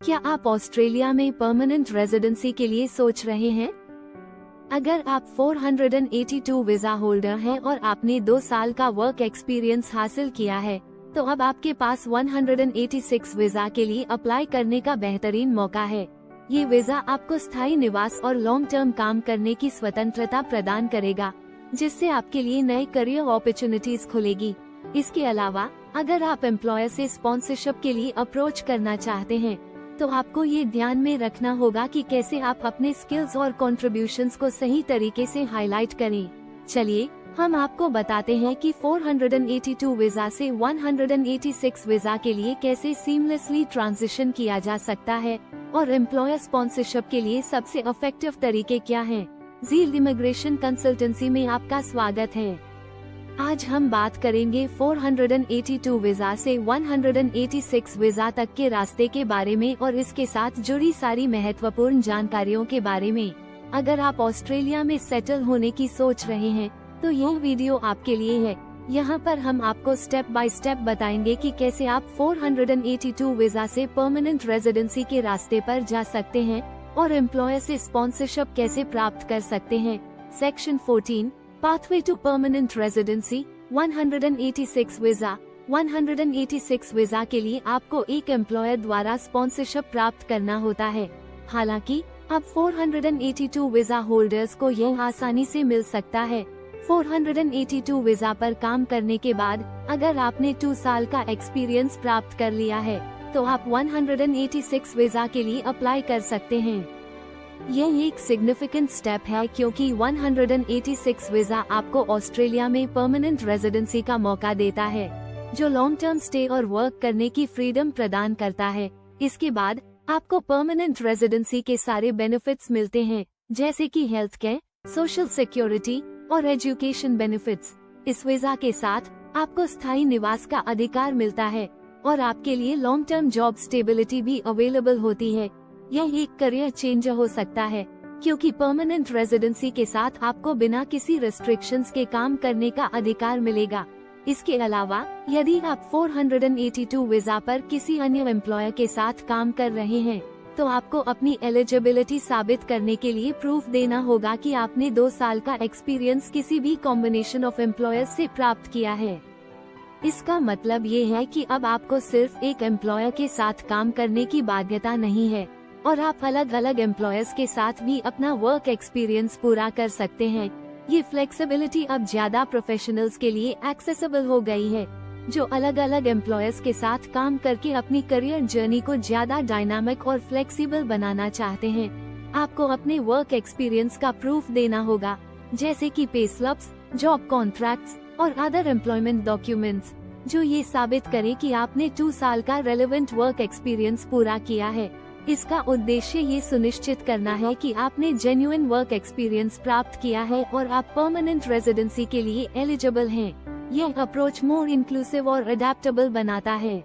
क्या आप ऑस्ट्रेलिया में परमानेंट रेजिडेंसी के लिए सोच रहे हैं? अगर आप 482 वीजा होल्डर हैं और आपने 2 साल का वर्क एक्सपीरियंस हासिल किया है, तो अब आपके पास 186 वीजा के लिए अप्लाई करने का बेहतरीन मौका है। ये वीजा आपको स्थायी निवास और लॉन्ग टर्म काम करने की स्वतंत्रता प्रदान करेगा, जिससे आपके लिए नए करियर अपॉर्चुनिटीज खुलेगी। इसके अलावा अगर आप एम्प्लॉयर से स्पॉन्सरशिप के लिए अप्रोच करना चाहते हैं, तो आपको ये ध्यान में रखना होगा कि कैसे आप अपने स्किल्स और कंट्रीब्यूशंस को सही तरीके से हाईलाइट करें। चलिए हम आपको बताते हैं कि 482 वीजा से 186 वीजा के लिए कैसे सीमलेसली ट्रांजिशन किया जा सकता है और एम्प्लॉयर स्पॉन्सरशिप के लिए सबसे इफेक्टिव तरीके क्या हैं। ज़ील इमिग्रेशन कंसल्टेंसी में आपका स्वागत है। आज हम बात करेंगे 482 वीजा से 186 वीजा तक के रास्ते के बारे में और इसके साथ जुड़ी सारी महत्वपूर्ण जानकारियों के बारे में। अगर आप ऑस्ट्रेलिया में सेटल होने की सोच रहे हैं, तो यह वीडियो आपके लिए है। यहाँ पर हम आपको स्टेप बाय स्टेप बताएंगे कि कैसे आप 482 वीजा से परमानेंट रेजिडेंसी के रास्ते पर जा सकते हैं और एम्प्लॉयर से स्पॉन्सरशिप कैसे प्राप्त कर सकते हैं। Section 14 pathway to permanent residency 186 visa. 186 visa के लिए आपको एक एम्प्लॉयर द्वारा स्पॉन्सरशिप प्राप्त करना होता है। हालांकि अब 482 वीजा होल्डर्स को यह आसानी से मिल सकता है। 482 वीजा पर काम करने के बाद अगर आपने 2 साल का एक्सपीरियंस प्राप्त कर लिया है, तो आप 186 वीजा के लिए अप्लाई कर सकते हैं। यह एक सिग्निफिकेंट स्टेप है क्योंकि 186 वीजा आपको ऑस्ट्रेलिया में परमानेंट रेजिडेंसी का मौका देता है, जो लॉन्ग टर्म स्टे और वर्क करने की फ्रीडम प्रदान करता है। इसके बाद आपको परमानेंट रेजिडेंसी के सारे बेनिफिट्स मिलते हैं, जैसे कि हेल्थ केयर, सोशल सिक्योरिटी और एजुकेशन बेनिफिट्स। इस वीजा के साथ आपको स्थायी निवास का अधिकार मिलता है और आपके लिए लॉन्ग टर्म जॉब स्टेबिलिटी भी अवेलेबल होती है। यह एक करियर चेंज हो सकता है क्योंकि परमानेंट रेजिडेंसी के साथ आपको बिना किसी रेस्ट्रिक्शंस के काम करने का अधिकार मिलेगा। इसके अलावा यदि आप 482 वीजा पर किसी अन्य एम्प्लॉयर के साथ काम कर रहे हैं, तो आपको अपनी एलिजिबिलिटी साबित करने के लिए प्रूफ देना होगा कि आपने 2 साल का एक्सपीरियंस किसी भी कॉम्बिनेशन ऑफ एम्प्लॉयर्स से प्राप्त किया है। इसका मतलब ये है कि अब आपको सिर्फ एक एम्प्लॉयर के साथ काम करने की बाध्यता नहीं है और आप अलग अलग एम्प्लॉयर्स के साथ भी अपना वर्क एक्सपीरियंस पूरा कर सकते हैं। ये फ्लेक्सिबिलिटी अब ज्यादा प्रोफेशनल्स के लिए एक्सेसिबल हो गई है, जो अलग अलग एम्प्लॉयर्स के साथ काम करके अपनी करियर जर्नी को ज्यादा डायनामिक और फ्लेक्सिबल बनाना चाहते हैं। आपको अपने वर्क एक्सपीरियंस का प्रूफ देना होगा, जैसे कि पे स्लिप्स, जॉब कॉन्ट्रैक्ट्स और अदर एम्प्लॉयमेंट डॉक्यूमेंट्स, जो ये साबित करें कि आपने 2 साल का रेलेवेंट वर्क एक्सपीरियंस पूरा किया है। इसका उद्देश्य ये सुनिश्चित करना है कि आपने जेन्युइन वर्क एक्सपीरियंस प्राप्त किया है और आप परमानेंट रेजिडेंसी के लिए एलिजिबल हैं। यह अप्रोच मोर इंक्लूसिव और अडेप्टेबल बनाता है,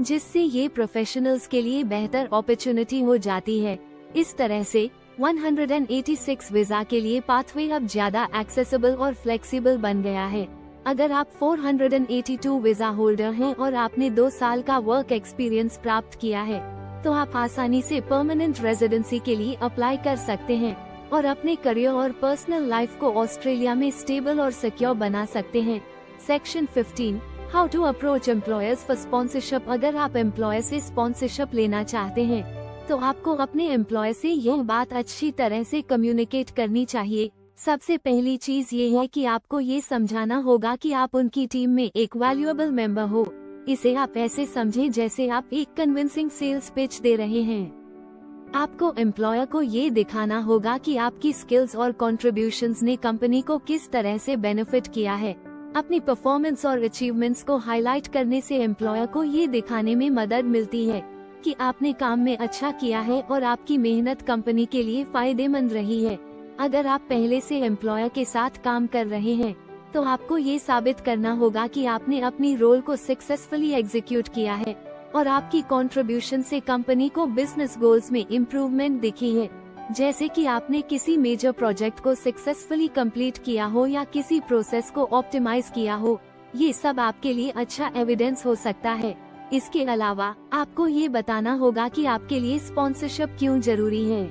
जिससे ये प्रोफेशनल्स के लिए बेहतर अपॉर्चुनिटी हो जाती है। इस तरह से 186 वीजा के लिए पाथवे अब ज्यादा एक्सेसिबल और फ्लेक्सिबल बन गया है। अगर आप 482 वीजा होल्डर हैं और आपने 2 साल का वर्क एक्सपीरियंस प्राप्त किया है, तो आप आसानी से परमानेंट रेजिडेंसी के लिए अप्लाई कर सकते हैं और अपने करियर और पर्सनल लाइफ को ऑस्ट्रेलिया में स्टेबल और सिक्योर बना सकते हैं। Section 15 how to approach employers for sponsorship. अगर आप एम्प्लॉयर से स्पॉन्सरशिप लेना चाहते हैं, तो आपको अपने एम्प्लॉयर से यह बात अच्छी तरह से कम्युनिकेट करनी चाहिए। सबसे पहली चीज ये है कि आपको ये समझाना होगा कि आप उनकी टीम में एक वैल्यूएबल मेंबर हो। इसे आप ऐसे समझें जैसे आप एक कन्विंसिंग सेल्स पिच दे रहे हैं। आपको एम्प्लॉयर को ये दिखाना होगा कि आपकी स्किल्स और कंट्रीब्यूशंस ने कंपनी को किस तरह से बेनिफिट किया है। अपनी परफॉर्मेंस और अचीवमेंट्स को हाईलाइट करने से एम्प्लॉयर को ये दिखाने में मदद मिलती है कि आपने काम में अच्छा किया है और आपकी मेहनत कंपनी के लिए फायदेमंद रही है। अगर आप पहले से एम्प्लॉयर के साथ काम कर रहे हैं, तो आपको ये साबित करना होगा कि आपने अपनी रोल को सक्सेसफुली एग्जीक्यूट किया है और आपकी कंट्रीब्यूशन से कंपनी को बिजनेस गोल्स में इम्प्रूवमेंट दिखी है, जैसे कि आपने किसी मेजर प्रोजेक्ट को सक्सेसफुली कंप्लीट किया हो या किसी प्रोसेस को ऑप्टिमाइज किया हो। ये सब आपके लिए अच्छा एविडेंस हो सकता है। इसके अलावा आपको ये बताना होगा कि आपके लिए स्पॉन्सरशिप क्यों जरूरी है।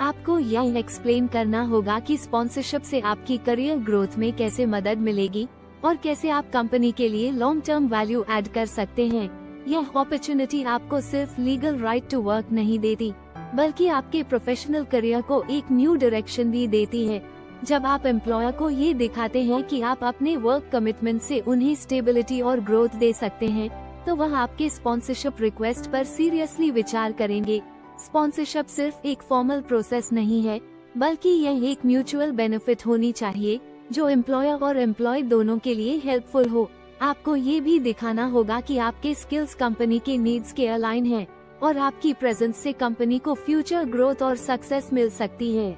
आपको यह एक्सप्लेन करना होगा कि स्पॉन्सरशिप से आपकी करियर ग्रोथ में कैसे मदद मिलेगी और कैसे आप कंपनी के लिए लॉन्ग टर्म वैल्यू ऐड कर सकते हैं। यह अपॉर्चुनिटी आपको सिर्फ लीगल राइट टू वर्क नहीं देती, बल्कि आपके प्रोफेशनल करियर को एक न्यू डायरेक्शन भी देती है। जब आप एम्प्लॉयर को ये दिखाते हैं कि आप अपने वर्क कमिटमेंट से उन्हें स्टेबिलिटी और ग्रोथ दे सकते हैं, तो वह आपके स्पॉन्सरशिप रिक्वेस्ट पर सीरियसली विचार करेंगे। स्पॉन्सरशिप सिर्फ एक फॉर्मल प्रोसेस नहीं है, बल्कि यह एक म्यूचुअल बेनिफिट होनी चाहिए जो एम्प्लॉयर और एम्प्लॉय दोनों के लिए हेल्पफुल हो। आपको ये भी दिखाना होगा कि आपके स्किल्स कंपनी के नीड्स के अलाइन हैं और आपकी प्रेजेंस से कंपनी को फ्यूचर ग्रोथ और सक्सेस मिल सकती है।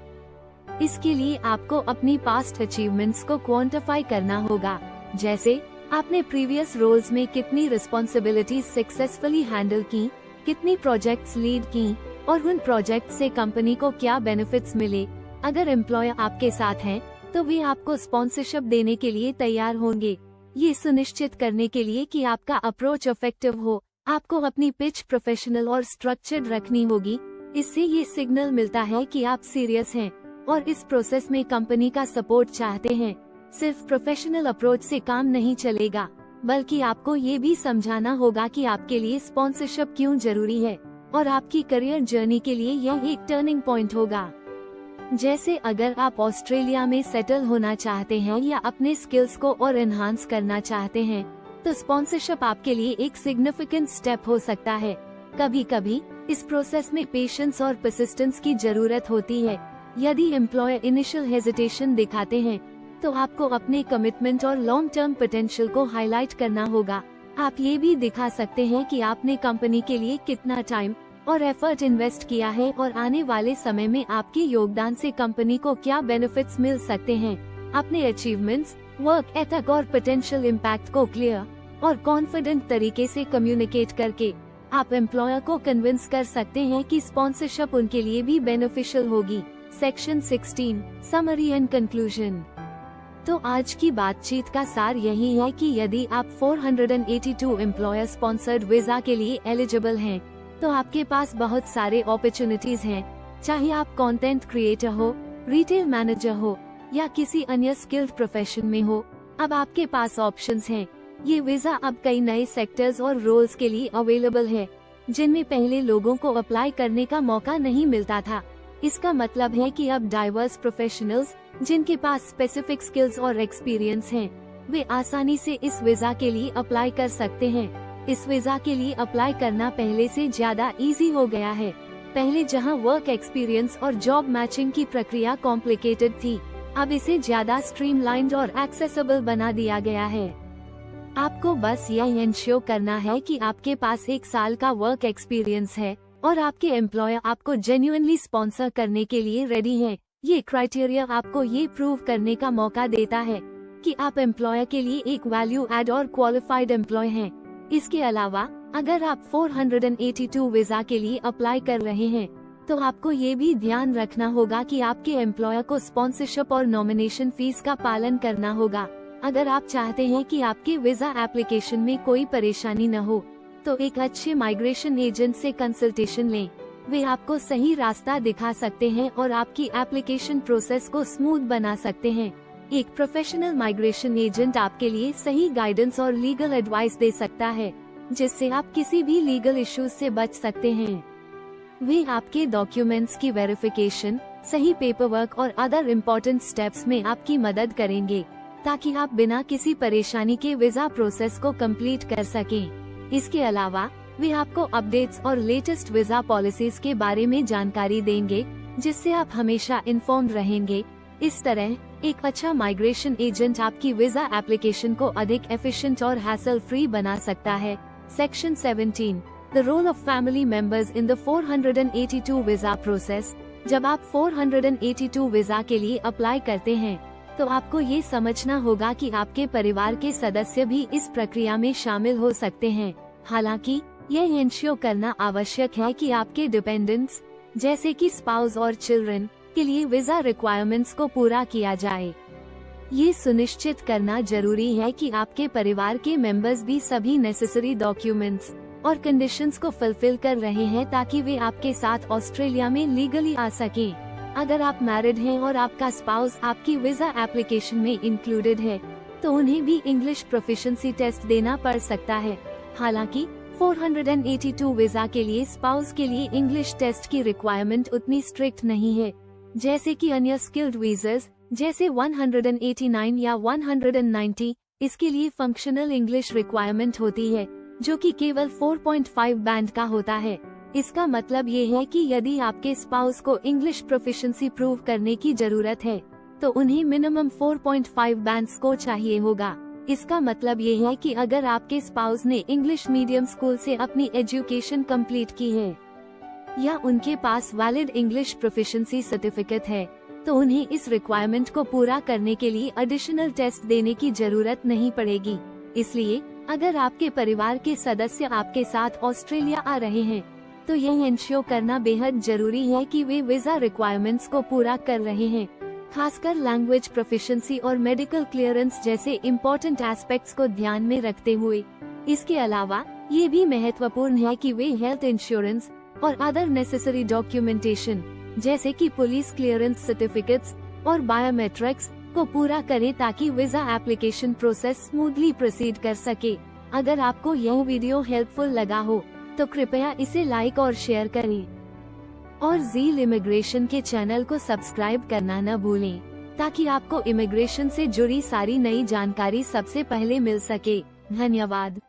इसके लिए आपको अपनी पास्ट अचीवमेंट्स को क्वांटिफाई करना होगा, जैसे आपने प्रीवियस रोल्स में कितनी रिस्पॉन्सिबिलिटीज सक्सेसफुली हैंडल की, कितनी प्रोजेक्ट्स लीड की और उन प्रोजेक्ट से कंपनी को क्या बेनिफिट्स मिले। अगर एम्प्लॉयर आपके साथ हैं, तो वे आपको स्पॉन्सरशिप देने के लिए तैयार होंगे। ये सुनिश्चित करने के लिए कि आपका अप्रोच इफेक्टिव हो, आपको अपनी पिच प्रोफेशनल और स्ट्रक्चर्ड रखनी होगी। इससे ये सिग्नल मिलता है कि आप सीरियस हैं और इस प्रोसेस में कंपनी का सपोर्ट चाहते हैं। सिर्फ प्रोफेशनल अप्रोच से काम नहीं चलेगा, बल्कि आपको ये भी समझाना होगा कि आपके लिए स्पॉन्सरशिप क्यों जरूरी है और आपकी करियर जर्नी के लिए यह एक टर्निंग पॉइंट होगा। जैसे अगर आप ऑस्ट्रेलिया में सेटल होना चाहते हैं या अपने स्किल्स को और एनहांस करना चाहते हैं, तो स्पॉन्सरशिप आपके लिए एक सिग्निफिकेंट स्टेप हो सकता है। कभी कभी इस प्रोसेस में पेशेंस और परसिस्टेंस की जरूरत होती है। यदि एम्प्लॉयर इनिशियल हेजिटेशन दिखाते हैं, तो आपको अपने कमिटमेंट और लॉन्ग टर्म पोटेंशियल को हाईलाइट करना होगा। आप ये भी दिखा सकते हैं कि आपने कंपनी के लिए कितना टाइम और एफर्ट इन्वेस्ट किया है और आने वाले समय में आपके योगदान से कंपनी को क्या बेनिफिट्स मिल सकते हैं। अपने अचीवमेंट्स, वर्क एथिक और पोटेंशियल इम्पैक्ट को क्लियर और कॉन्फिडेंट तरीके से कम्युनिकेट करके आप एम्प्लॉयर को कन्विंस कर सकते हैं कि स्पॉन्सरशिप उनके लिए भी बेनिफिशियल होगी। Section 16 summary and conclusion. तो आज की बातचीत का सार यही है कि यदि आप 482 एम्प्लॉयर स्पॉन्सर्ड वीजा के लिए एलिजिबल हैं, तो आपके पास बहुत सारे अपॉर्चुनिटीज हैं। चाहे आप कंटेंट क्रिएटर हो, रिटेल मैनेजर हो या किसी अन्य स्किल्ड प्रोफेशन में हो, अब आपके पास ऑप्शंस हैं। ये वीजा अब कई नए सेक्टर्स और रोल्स के लिए अवेलेबल है, जिनमें पहले लोगों को अप्लाई करने का मौका नहीं मिलता था। इसका मतलब है कि अब डाइवर्स प्रोफेशनल्स जिनके पास स्पेसिफिक स्किल्स और एक्सपीरियंस हैं, वे आसानी से इस वीजा के लिए अप्लाई कर सकते हैं। इस वीजा के लिए अप्लाई करना पहले से ज्यादा इजी हो गया है। पहले जहां वर्क एक्सपीरियंस और जॉब मैचिंग की प्रक्रिया कॉम्प्लिकेटेड थी, अब इसे ज्यादा स्ट्रीमलाइंड और एक्सेसिबल बना दिया गया है। आपको बस यह इंश्योर करना है कि आपके पास 1 साल का वर्क एक्सपीरियंस है और आपके एम्प्लॉयर आपको जेन्युइनली स्पॉन्सर करने के लिए रेडी है। ये क्राइटेरिया आपको ये प्रूव करने का मौका देता है कि आप एम्प्लॉयर के लिए एक वैल्यू एड और क्वालिफाइड एम्प्लॉय हैं। इसके अलावा अगर आप 482 वीजा के लिए अप्लाई कर रहे हैं, तो आपको ये भी ध्यान रखना होगा कि आपके एम्प्लॉयर को स्पॉन्सरशिप और नॉमिनेशन फीस का पालन करना होगा। अगर आप चाहते हैं कि आपके वीजा एप्लीकेशन में कोई परेशानी न हो, तो एक अच्छे माइग्रेशन एजेंट से कंसल्टेशन लें। वे आपको सही रास्ता दिखा सकते हैं और आपकी एप्लीकेशन प्रोसेस को स्मूथ बना सकते हैं। एक प्रोफेशनल माइग्रेशन एजेंट आपके लिए सही गाइडेंस और लीगल एडवाइस दे सकता है, जिससे आप किसी भी लीगल इश्यूज से बच सकते हैं। वे आपके डॉक्यूमेंट्स की वेरिफिकेशन, सही पेपरवर्क और अदर इम्पोर्टेंट स्टेप्स में आपकी मदद करेंगे, ताकि आप बिना किसी परेशानी के वीजा प्रोसेस को कंप्लीट कर सकें। इसके अलावा वे आपको अपडेट्स और लेटेस्ट वीजा पॉलिसीज के बारे में जानकारी देंगे, जिससे आप हमेशा इन्फॉर्म्ड रहेंगे। इस तरह एक अच्छा माइग्रेशन एजेंट आपकी वीजा एप्लीकेशन को अधिक एफिशिएंट और हैसल फ्री बना सकता है। Section 17 the role of family members in the 482 visa process. जब आप 482 वीजा के लिए अप्लाई करते हैं, तो आपको ये समझना होगा कि आपके परिवार के सदस्य भी इस प्रक्रिया में शामिल हो सकते हैं। हालांकि यह इंश्योर करना आवश्यक है कि आपके डिपेंडेंट्स, जैसे कि स्पाउस और चिल्ड्रन, के लिए वीजा रिक्वायरमेंट्स को पूरा किया जाए। ये सुनिश्चित करना जरूरी है कि आपके परिवार के मेंबर्स भी सभी नेसेसरी डॉक्यूमेंट्स और कंडीशंस को फुलफिल कर रहे हैं ताकि वे आपके साथ ऑस्ट्रेलिया में लीगली आ सकें। अगर आप मैरिड हैं और आपका स्पाउस आपकी वीजा एप्लीकेशन में इंक्लूडेड है तो उन्हें भी इंग्लिश प्रोफिशिएंसी टेस्ट देना पड़ सकता है। हालांकि 482 वीजा के लिए स्पाउस के लिए इंग्लिश टेस्ट की रिक्वायरमेंट उतनी स्ट्रिक्ट नहीं है जैसे कि अन्य स्किल्ड वीजास जैसे 189 या 190। इसके लिए फंक्शनल इंग्लिश रिक्वायरमेंट होती है जो कि केवल 4.5 बैंड का होता है। इसका मतलब ये है कि यदि आपके स्पाउस को इंग्लिश प्रोफिशिएंसी प्रूव करने की जरूरत है तो उन्हें मिनिमम 4.5 बैंड स्कोर चाहिए होगा। इसका मतलब ये है कि अगर आपके स्पाउस ने इंग्लिश मीडियम स्कूल से अपनी एजुकेशन कंप्लीट की है या उनके पास वैलिड इंग्लिश प्रोफिशिएंसी सर्टिफिकेट है तो उन्हें इस रिक्वायरमेंट को पूरा करने के लिए एडिशनल टेस्ट देने की जरूरत नहीं पड़ेगी। इसलिए अगर आपके परिवार के सदस्य आपके साथ ऑस्ट्रेलिया आ रहे हैं तो यह इंश्योर करना बेहद जरूरी है कि वे वीजा रिक्वायरमेंट्स को पूरा कर रहे हैं, खासकर लैंग्वेज प्रोफिशिएंसी और मेडिकल क्लियरेंस जैसे इम्पोर्टेंट एस्पेक्ट्स को ध्यान में रखते हुए। इसके अलावा ये भी महत्वपूर्ण है कि वे हेल्थ इंश्योरेंस और अदर नेसेसरी डॉक्यूमेंटेशन जैसे कि पुलिस क्लियरेंस सर्टिफिकेट्स और बायोमेट्रिक्स को पूरा करें ताकि visa application process smoothly proceed कर सके। अगर आपको यह वीडियो हेल्पफुल लगा हो तो कृपया इसे लाइक और शेयर करें और ज़ील इमिग्रेशन के चैनल को सब्सक्राइब करना न भूलें ताकि आपको इमिग्रेशन से जुड़ी सारी नई जानकारी सबसे पहले मिल सके। धन्यवाद।